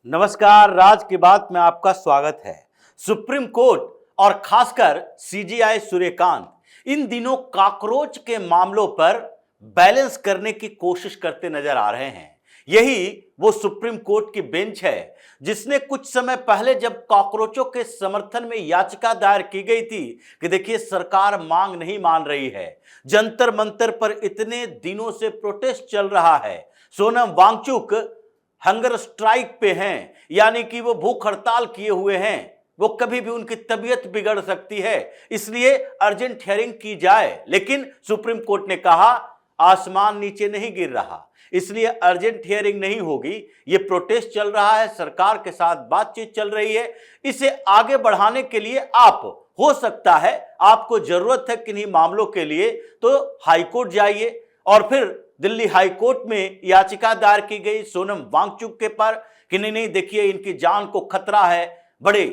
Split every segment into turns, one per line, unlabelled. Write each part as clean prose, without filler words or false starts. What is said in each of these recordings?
नमस्कार, राज की बात में आपका स्वागत है। सुप्रीम कोर्ट और खासकर सीजेआई सूर्यकांत इन दिनों कॉकरोच के मामलों पर बैलेंस करने की कोशिश करते नजर आ रहे हैं। यही वो सुप्रीम कोर्ट की बेंच है जिसने कुछ समय पहले जब कॉकरोचों के समर्थन में याचिका दायर की गई थी कि देखिए सरकार मांग नहीं मान रही है, जंतर मंतर पर इतने दिनों से प्रोटेस्ट चल रहा है, सोनम वांगचुक हंगर स्ट्राइक पे हैं, यानी कि वो भूख हड़ताल किए हुए हैं, वो कभी भी उनकी तबीयत बिगड़ सकती है, इसलिए अर्जेंट हियरिंग की जाए। लेकिन सुप्रीम कोर्ट ने कहा आसमान नीचे नहीं गिर रहा, इसलिए अर्जेंट हियरिंग नहीं होगी। ये प्रोटेस्ट चल रहा है, सरकार के साथ बातचीत चल रही है, इसे आगे बढ़ाने के लिए आप हो सकता है आपको जरूरत है किन्हीं मामलों के लिए तो हाईकोर्ट जाइए। और फिर दिल्ली हाई कोर्ट में याचिका दायर की गई सोनम वांगचुक के पर कि नहीं देखिए इनकी जान को खतरा है, बड़े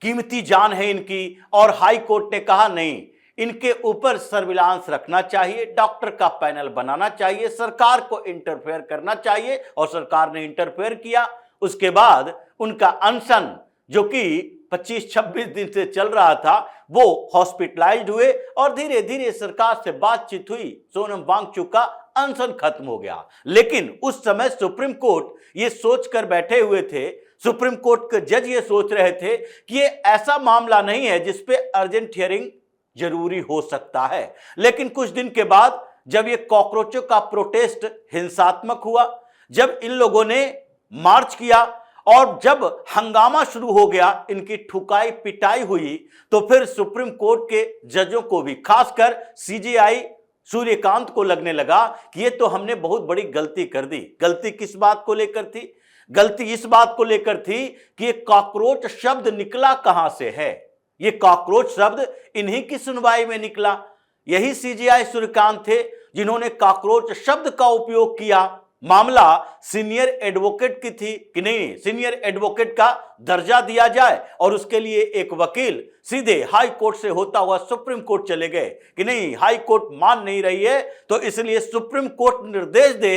कीमती जान है इनकी, और हाई कोर्ट ने कहा नहीं, इनके ऊपर सर्विलांस रखना चाहिए, डॉक्टर का पैनल बनाना चाहिए, सरकार को इंटरफेयर करना चाहिए, और सरकार ने इंटरफेयर किया। उसके बाद उनका अनशन जो कि 25-26 दिन से चल रहा था वो हॉस्पिटलाइज्ड हुए और धीरे धीरे सरकार से बातचीत हुई, सोनम वांगचुक का अनशन खत्म हो गया। लेकिन उस समय सुप्रीम कोर्ट ये सोचकर बैठे हुए थे, सुप्रीम कोर्ट के जज ये सोच रहे थे कि ये ऐसा मामला नहीं है जिसपे अर्जेंट हियरिंग जरूरी हो सकता है। लेकिन कुछ दिन के बाद जब ये कॉकरोचों का प्रोटेस्ट हिंसात्मक हुआ, जब इन लोगों ने मार्च किया और जब हंगामा शुरू हो गया, इनकी ठुकाई पिटाई हुई, तो फिर सुप्रीम कोर्ट के जजों को भी, खासकर सीजेआई सूर्यकांत को लगने लगा कि ये तो हमने बहुत बड़ी गलती कर दी। गलती किस बात को लेकर थी? गलती इस बात को लेकर थी कि ये कॉकरोच शब्द निकला कहां से है। ये कॉकरोच शब्द इन्हीं की सुनवाई में निकला। यही सीजेआई सूर्यकांत थे जिन्होंने कॉकरोच शब्द का उपयोग किया। मामला सीनियर एडवोकेट की थी कि नहीं सीनियर एडवोकेट का दर्जा दिया जाए, और उसके लिए एक वकील सीधे हाई कोर्ट से होता हुआ सुप्रीम कोर्ट चले गए कि नहीं हाई कोर्ट मान नहीं रही है, तो इसलिए सुप्रीम कोर्ट निर्देश दे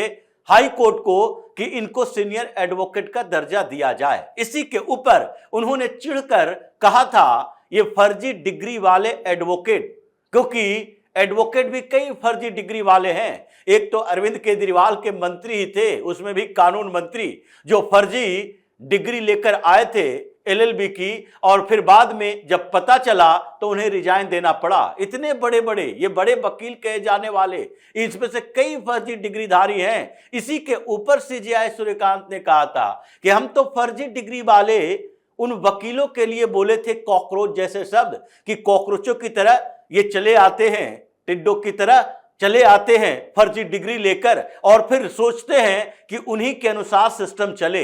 हाई कोर्ट को कि इनको सीनियर एडवोकेट का दर्जा दिया जाए। इसी के ऊपर उन्होंने चिढ़कर कहा था ये फर्जी डिग्री वाले एडवोकेट, क्योंकि एडवोकेट भी कई फर्जी डिग्री वाले हैं। एक तो अरविंद केजरीवाल के मंत्री ही थे, उसमें भी कानून मंत्री, जो फर्जी डिग्री लेकर आए थे एलएलबी की, और फिर बाद में जब पता चला तो उन्हें रिजाइन देना पड़ा। इतने बड़े बड़े ये बड़े वकील कहे जाने वाले, इसमें से कई फर्जी डिग्रीधारी हैं। इसी के ऊपर सीजेआई सूर्यकांत ने कहा था कि हम तो फर्जी डिग्री वाले उन वकीलों के लिए बोले थे कॉकरोच जैसे शब्द, कि कॉकरोचों की तरह ये चले आते हैं, टिड्डों की तरह चले आते हैं फर्जी डिग्री लेकर, और फिर सोचते हैं कि उन्हीं के अनुसार सिस्टम चले।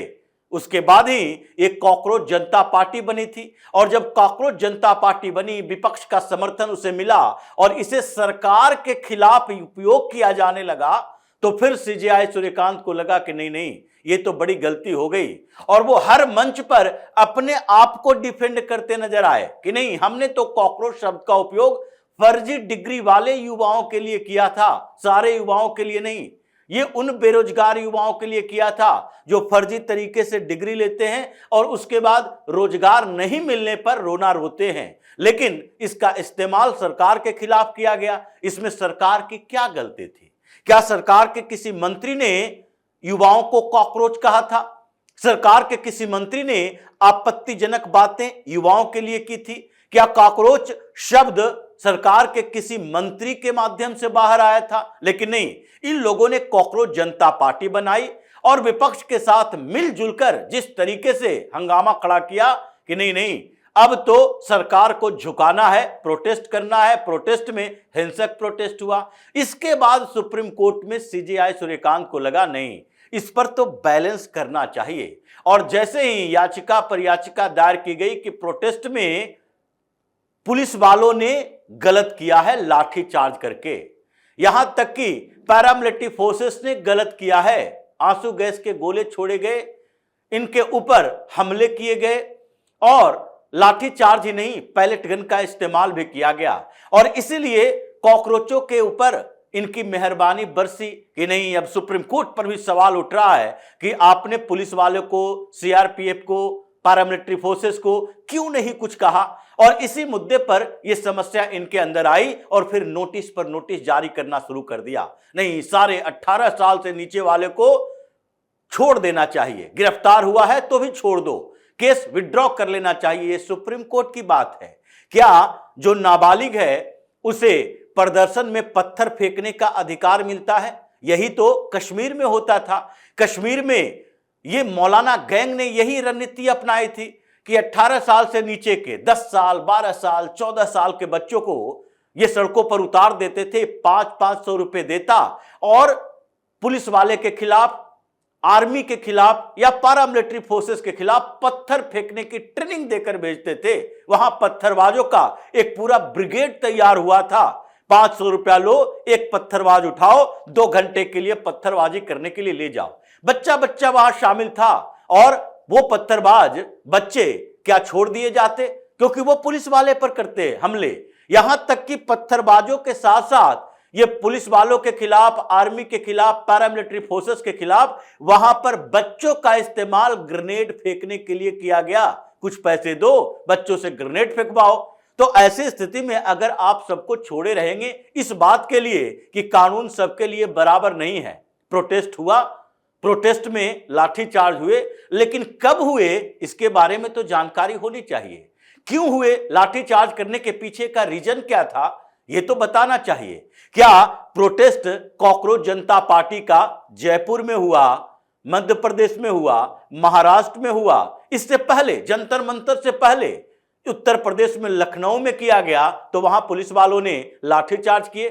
उसके बाद ही एक कॉकरोच जनता पार्टी बनी थी, और जब कॉकरोच जनता पार्टी बनी, विपक्ष का समर्थन उसे मिला और इसे सरकार के खिलाफ उपयोग किया जाने लगा, तो फिर सीजेआई सूर्यकांत को लगा कि नहीं ये तो बड़ी गलती हो गई, और वो हर मंच पर अपने आप को डिफेंड करते नजर आए कि नहीं हमने तो कॉकरोच शब्द का उपयोग फर्जी डिग्री वाले युवाओं के लिए किया था, सारे युवाओं के लिए नहीं। ये उन बेरोजगार युवाओं के लिए किया था जो फर्जी तरीके से डिग्री लेते हैं और उसके बाद रोजगार नहीं मिलने पर रोना रोते हैं। लेकिन इसका इस्तेमाल सरकार के खिलाफ किया गया। इसमें सरकार की क्या गलती थी? क्या सरकार के किसी मंत्री ने युवाओं को कॉकरोच कहा था? सरकार के किसी मंत्री ने आपत्तिजनक बातें युवाओं के लिए की थी? क्या कॉकरोच शब्द सरकार के किसी मंत्री के माध्यम से बाहर आया था? लेकिन नहीं, इन लोगों ने कॉकरोच जनता पार्टी बनाई और विपक्ष के साथ मिलजुल कर जिस तरीके से हंगामा खड़ा किया कि नहीं अब तो सरकार को झुकाना है, प्रोटेस्ट करना है। प्रोटेस्ट में हिंसक प्रोटेस्ट हुआ। इसके बाद सुप्रीम कोर्ट में सीजेआई सूर्यकांत को लगा नहीं, इस पर तो बैलेंस करना चाहिए, और जैसे ही याचिका पर याचिका दायर की गई कि प्रोटेस्ट में पुलिस वालों ने गलत किया है लाठी चार्ज करके, यहां तक कि पैरामिलिट्री फोर्सेस ने गलत किया है, आंसू गैस के गोले छोड़े गए, इनके ऊपर हमले किए गए, और लाठी चार्ज ही नहीं पैलेट गन का इस्तेमाल भी किया गया, और इसीलिए कॉकरोचों के ऊपर इनकी मेहरबानी बरसी कि नहीं। अब सुप्रीम कोर्ट पर भी सवाल उठ रहा है कि आपने पुलिस वालों को, सीआरपीएफ को, पैरामिलिट्री फोर्सेस को क्यों नहीं कुछ कहा। और इसी मुद्दे पर यह समस्या इनके अंदर आई और फिर नोटिस पर नोटिस जारी करना शुरू कर दिया। नहीं, सारे 18 साल से नीचे वाले को छोड़ देना चाहिए, गिरफ्तार हुआ है तो भी छोड़ दो, केस विड्रॉ कर लेना चाहिए। ये सुप्रीम कोर्ट की बात है। क्या जो नाबालिग है उसे प्रदर्शन में पत्थर फेंकने का अधिकार मिलता है? यही तो कश्मीर में होता था। कश्मीर में ये मौलाना गैंग ने यही रणनीति अपनाई थी कि 18 साल से नीचे के 10 साल, 12 साल, 14 साल के बच्चों को ये सड़कों पर उतार देते थे। 500 रुपए देता और पुलिस वाले के खिलाफ, आर्मी के खिलाफ या पैरामिलिट्री फोर्सेस के खिलाफ पत्थर फेंकने की ट्रेनिंग देकर भेजते थे। वहां पत्थरबाजों का एक पूरा ब्रिगेड तैयार हुआ था। 500 रुपया लो, एक पत्थरबाज उठाओ, 2 घंटे के लिए पत्थरबाजी करने के लिए ले जाओ। बच्चा बच्चा वहां शामिल था और वो पत्थरबाज बच्चे क्या छोड़ दिए जाते? क्योंकि वो पुलिस वाले पर करते हमले। यहां तक कि पत्थरबाजों के साथ साथ ये पुलिस वालों के खिलाफ, आर्मी के खिलाफ, पैरामिलिट्री फोर्सेस के खिलाफ वहां पर बच्चों का इस्तेमाल ग्रेनेड फेंकने के लिए किया गया। कुछ पैसे दो, बच्चों से ग्रेनेड फेंकवाओ। तो ऐसी स्थिति में अगर आप सबको छोड़े रहेंगे इस बात के लिए कि कानून सबके लिए बराबर नहीं है। प्रोटेस्ट हुआ, प्रोटेस्ट में लाठीचार्ज हुए, लेकिन कब हुए इसके बारे में तो जानकारी होनी चाहिए। क्यों हुए, लाठीचार्ज करने के पीछे का रीजन क्या था, यह तो बताना चाहिए। क्या प्रोटेस्ट कॉकरोच जनता पार्टी का जयपुर में हुआ, मध्य प्रदेश में हुआ, महाराष्ट्र में हुआ, इससे पहले जंतर मंतर से पहले उत्तर प्रदेश में लखनऊ में किया गया तो वहां पुलिस वालों ने लाठीचार्ज किए?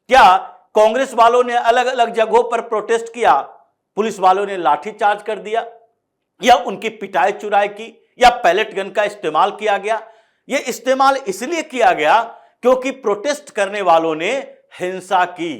क्या कांग्रेस वालों ने अलग अलग जगहों पर प्रोटेस्ट किया, पुलिस वालों ने लाठीचार्ज कर दिया या उनकी पिटाई चुराई की या पैलेट गन का इस्तेमाल किया गया? यह इस्तेमाल इसलिए किया गया क्योंकि प्रोटेस्ट करने वालों ने हिंसा की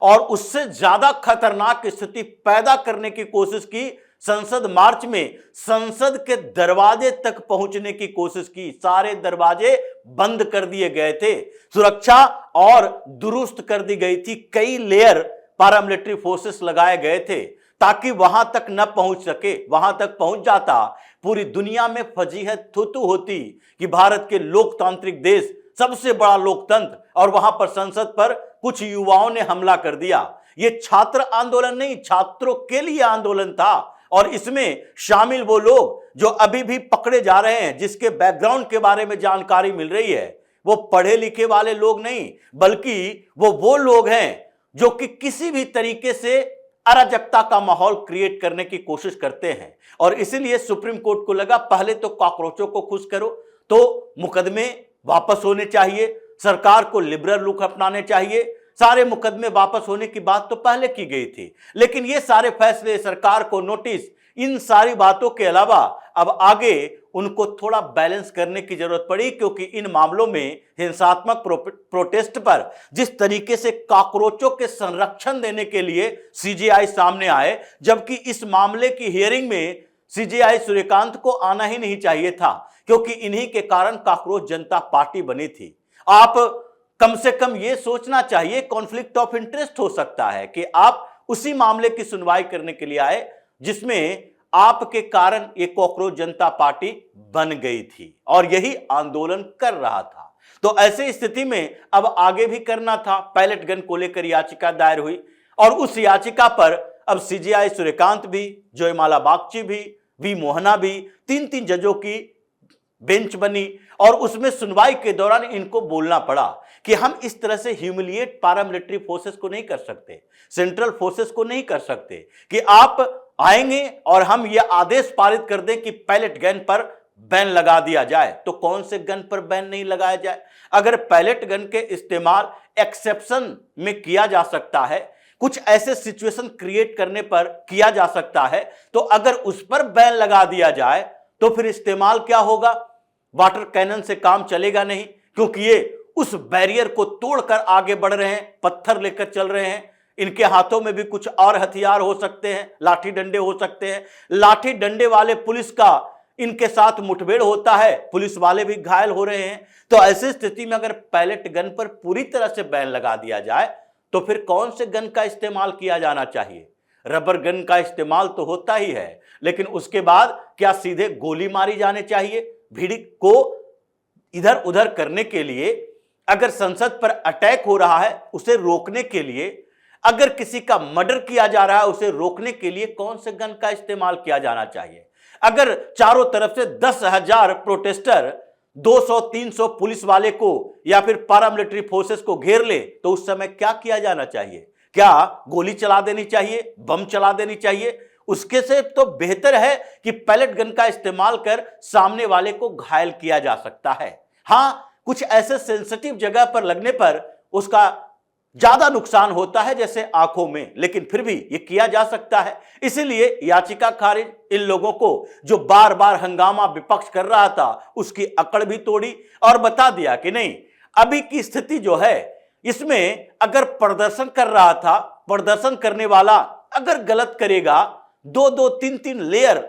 और उससे ज्यादा खतरनाक स्थिति पैदा करने की कोशिश की। संसद मार्च में संसद के दरवाजे तक पहुंचने की कोशिश की। सारे दरवाजे बंद कर दिए गए थे, सुरक्षा और दुरुस्त कर दी गई थी। कई लेयर पैरामिलिट्री फोर्सेस लगाए गए थे ताकि वहां तक न पहुंच सके। वहां तक पहुंच जाता पूरी दुनिया में फजीहत थू होती कि भारत के लोकतांत्रिक देश, सबसे बड़ा लोकतंत्र, और वहां पर संसद पर कुछ युवाओं ने हमला कर दिया। यह छात्र आंदोलन नहीं, छात्रों के लिए आंदोलन था और इसमें शामिल वो लोग जो अभी भी पकड़े जा रहे हैं, जिसके बैकग्राउंड के बारे में जानकारी मिल रही है, वो पढ़े लिखे वाले लोग नहीं, बल्कि वो लोग हैं जो कि किसी भी तरीके से अराजकता का माहौल क्रिएट करने की कोशिश करते हैं। और इसीलिए सुप्रीम कोर्ट को लगा पहले तो कॉकरोचों को खुश करो, तो मुकदमे वापस होने चाहिए, सरकार को लिबरल लुक अपनाने चाहिए। सारे मुकदमे वापस होने की बात तो पहले की गई थी, लेकिन ये सारे फैसले, सरकार को नोटिस, इन सारी बातों के अलावा अब आगे उनको थोड़ा बैलेंस करने की जरूरत पड़ी, क्योंकि इन मामलों में हिंसात्मक प्रोटेस्ट पर जिस तरीके से कॉकरोचों के संरक्षण देने के लिए सीजेआई सामने आए, जबकि इस मामले की हियरिंग में सीजेआई सूर्यकांत को आना ही नहीं चाहिए था, क्योंकि इन्हीं के कारण कॉकरोच जनता पार्टी बनी थी। आप कम से कम यह सोचना चाहिए, कॉन्फ्लिक्ट ऑफ इंटरेस्ट हो सकता है कि आप उसी मामले की सुनवाई करने के लिए आए जिसमें आपके कारण ये कॉकरोच जनता पार्टी बन गई थी और यही आंदोलन कर रहा था। तो ऐसी स्थिति में अब आगे भी करना था। पैलेट गन को लेकर याचिका दायर हुई और उस याचिका पर अब सीजेआई सूर्यकांत भी, जयमाला बागची भी, वी मोहना भी, 3 जजों की बेंच बनी और उसमें सुनवाई के दौरान इनको बोलना पड़ा कि हम इस तरह से ह्यूमिलिएट पैरामिलिट्री फोर्सेस को नहीं कर सकते, सेंट्रल फोर्सेस को नहीं कर सकते कि आप आएंगे और हम यह आदेश पारित कर दें कि पैलेट गन पर बैन लगा दिया जाए। तो कौन से गन पर बैन नहीं लगाया जाए? अगर पैलेट गन के इस्तेमाल एक्सेप्शन में किया जा सकता है, कुछ ऐसे सिचुएशन क्रिएट करने पर किया जा सकता है, तो अगर उस पर बैन लगा दिया जाए तो फिर इस्तेमाल क्या होगा? वाटर कैनन से काम चलेगा नहीं, क्योंकि ये उस बैरियर को तोड़कर आगे बढ़ रहे हैं, पत्थर लेकर चल रहे हैं। इनके हाथों में भी कुछ और हथियार हो सकते हैं, लाठी डंडे हो सकते हैं। लाठी डंडे वाले पुलिस का इनके साथ मुठभेड़ होता है, पुलिस वाले भी घायल हो रहे हैं। तो ऐसी स्थिति में अगर पैलेट गन पर पूरी तरह से बैन लगा दिया जाए तो फिर कौन से गन का इस्तेमाल किया जाना चाहिए? रबर गन का इस्तेमाल तो होता ही है, लेकिन उसके बाद क्या सीधे गोली मारी जाने चाहिए? भीड़ को इधर उधर करने के लिए, अगर संसद पर अटैक हो रहा है उसे रोकने के लिए, अगर किसी का मर्डर किया जा रहा है उसे रोकने के लिए कौन से गन का इस्तेमाल किया जाना चाहिए? अगर चारों तरफ से 10,000 प्रोटेस्टर 200-300 पुलिस वाले को या फिर पैरामिलिट्री फोर्सेस को घेर ले तो उस समय क्या किया जाना चाहिए? क्या गोली चला देनी चाहिए, बम चला देनी चाहिए? उसके से तो बेहतर है कि पैलेट गन का इस्तेमाल कर सामने वाले को घायल किया जा सकता है। हां, कुछ ऐसे सेंसिटिव जगह पर लगने पर उसका ज्यादा नुकसान होता है, जैसे आंखों में, लेकिन फिर भी यह किया जा सकता है। इसीलिए याचिका खारिज इन लोगों को जो बार बार हंगामा विपक्ष कर रहा था उसकी अकड़ भी तोड़ी और बता दिया कि नहीं, अभी की स्थिति जो है इसमें अगर प्रदर्शन कर रहा था, प्रदर्शन करने वाला अगर गलत करेगा, 2-2, 3-3 लेयर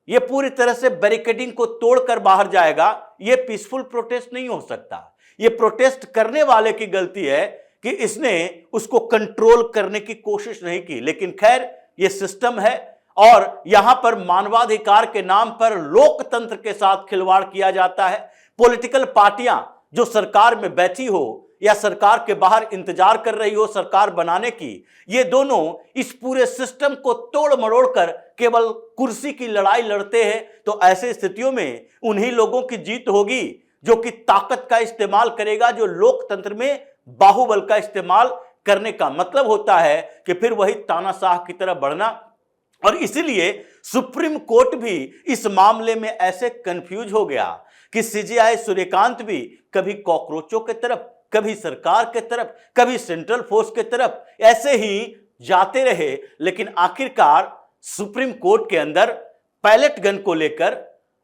ये पूरी तरह से बैरिकेडिंग को तोड़कर बाहर जाएगा, ये पीसफुल प्रोटेस्ट नहीं हो सकता। ये प्रोटेस्ट करने वाले की गलती है कि इसने उसको कंट्रोल करने की कोशिश नहीं की। लेकिन खैर, ये सिस्टम है और यहां पर मानवाधिकार के नाम पर लोकतंत्र के साथ खिलवाड़ किया जाता है। पॉलिटिकल पार्टियां जो सरकार में बैठी हो या सरकार के बाहर इंतजार कर रही हो सरकार बनाने की, ये दोनों इस पूरे सिस्टम को तोड़ मरोड़ कर केवल कुर्सी की लड़ाई लड़ते हैं। तो ऐसे स्थितियों में उन्हीं लोगों की जीत होगी जो कि ताकत का इस्तेमाल करेगा, जो लोकतंत्र में बाहुबल का इस्तेमाल करने का मतलब होता है कि फिर वही तानाशाह की तरफ बढ़ना। और इसीलिए सुप्रीम कोर्ट भी इस मामले में ऐसे कंफ्यूज हो गया कि सीजेआई सूर्यकांत भी कभी कॉकरोचों के तरफ, कभी सरकार के तरफ, कभी सेंट्रल फोर्स के तरफ ऐसे ही जाते रहे। लेकिन आखिरकार सुप्रीम कोर्ट के अंदर पैलेट गन को लेकर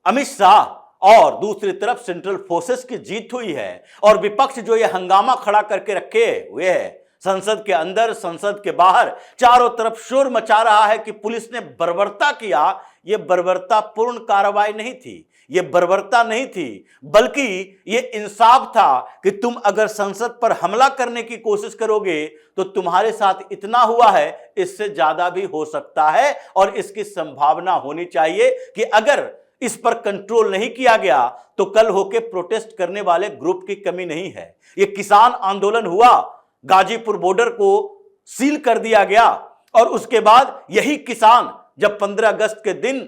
अमित शाह और दूसरी तरफ सेंट्रल फोर्सेस की जीत हुई है। और विपक्ष जो ये हंगामा खड़ा करके रखे हुए है, संसद के अंदर, संसद के बाहर, चारों तरफ शोर मचा रहा है कि पुलिस ने बर्बरता किया। ये बर्बरता पूर्ण कार्रवाई नहीं थी, ये बर्बरता नहीं थी, बल्कि ये इंसाफ था कि तुम अगर संसद पर हमला करने की कोशिश करोगे तो तुम्हारे साथ इतना हुआ है, इससे ज्यादा भी हो सकता है। और इसकी संभावना होनी चाहिए कि अगर इस पर कंट्रोल नहीं किया गया तो कल होके प्रोटेस्ट करने वाले ग्रुप की कमी नहीं है। ये किसान आंदोलन हुआ, गाजीपुर बॉर्डर को सील कर दिया गया और उसके बाद यही किसान जब 15 अगस्त के दिन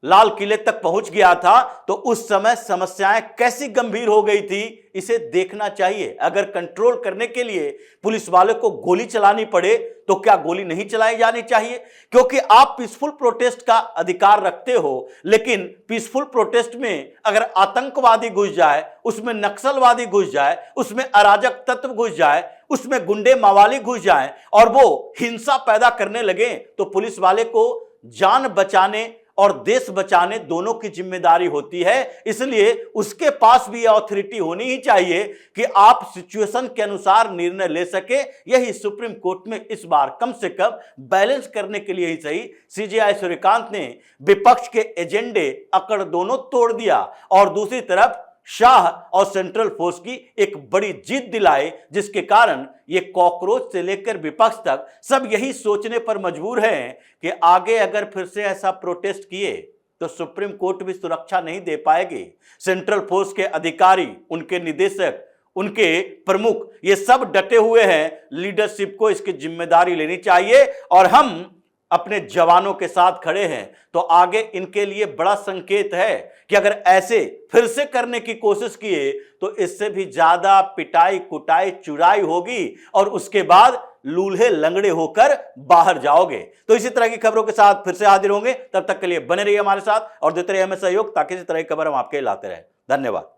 लाल किले तक पहुंच गया था तो उस समय समस्याएं कैसी गंभीर हो गई थी, इसे देखना चाहिए। अगर कंट्रोल करने के लिए पुलिस वाले को गोली चलानी पड़े तो क्या गोली नहीं चलाई जानी चाहिए? क्योंकि आप पीसफुल प्रोटेस्ट का अधिकार रखते हो, लेकिन पीसफुल प्रोटेस्ट में अगर आतंकवादी घुस जाए, उसमें नक्सलवादी घुस जाए, उसमें अराजक तत्व घुस जाए, उसमें गुंडे मवाली घुस जाए और वो हिंसा पैदा करने लगे तो पुलिस वाले को जान बचाने और देश बचाने दोनों की जिम्मेदारी होती है। इसलिए उसके पास भी अथॉरिटी होनी ही चाहिए कि आप सिचुएशन के अनुसार निर्णय ले सके। यही सुप्रीम कोर्ट में इस बार कम से कम बैलेंस करने के लिए ही सही सीजेआई सूर्यकांत ने विपक्ष के एजेंडे अकड़ दोनों तोड़ दिया और दूसरी तरफ शाह और सेंट्रल फोर्स की एक बड़ी जीत दिलाई, जिसके कारण ये कॉकरोच से लेकर विपक्ष तक सब यही सोचने पर मजबूर हैं कि आगे अगर फिर से ऐसा प्रोटेस्ट किए तो सुप्रीम कोर्ट भी सुरक्षा नहीं दे पाएगी। सेंट्रल फोर्स के अधिकारी, उनके निदेशक, उनके प्रमुख, ये सब डटे हुए हैं। लीडरशिप को इसकी जिम्मेदारी लेनी चाहिए और हम अपने जवानों के साथ खड़े हैं। तो आगे इनके लिए बड़ा संकेत है कि अगर ऐसे फिर से करने की कोशिश किए तो इससे भी ज्यादा पिटाई, कुटाई, चुराई होगी और उसके बाद लूल्हे लंगड़े होकर बाहर जाओगे। तो इसी तरह की खबरों के साथ फिर से हाजिर होंगे। तब तक के लिए बने रहिए हमारे साथ और देते रहिए हमें सहयोग, ताकि इसी तरह की खबर हम आपके लाते रहे। धन्यवाद।